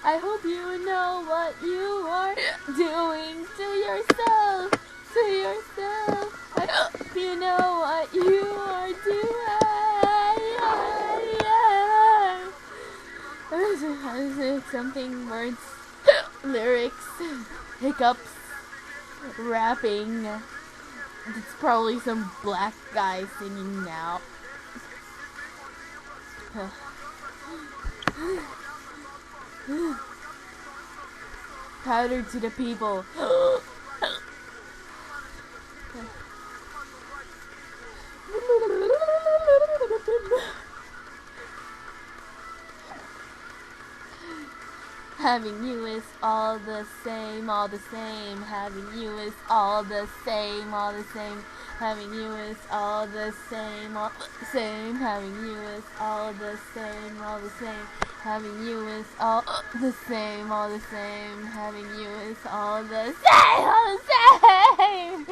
I hope you know what you are doing to yourself, to yourself. I hope you know what you are doing. Something words, lyrics, hiccups, rapping. It's probably some black guy singing now. Powder to the people. Having you is all the same, all the same. Having you is all the same, all the same. Having you is all the same, all the same. Having you is all the same, all the same. Having you is all the same, all the same. Having you is all the same, all the same.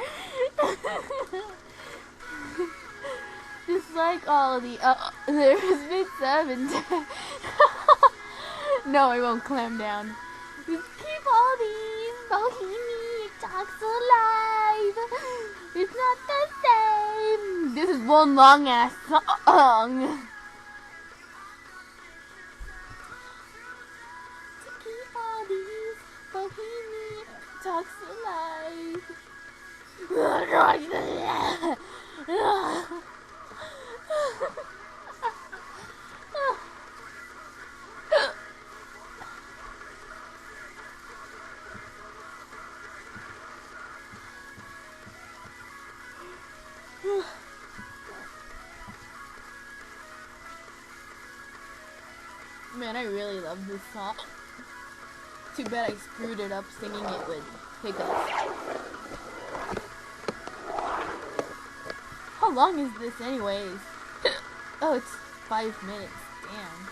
Just like all the others, been 7 times. No, I won't clam down. Just keep all these bohemian talks alive. It's not the same. This is one long ass song. To keep all these bohemian talks alive. Man, I really love this song. Too bad I screwed it up singing it with hiccups. How long is this anyways? Oh, it's 5 minutes. Damn.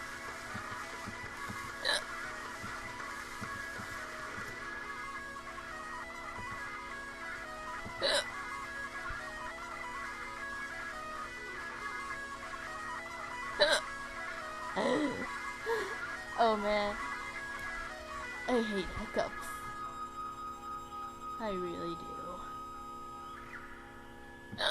Oh man, I hate hiccups. I really do.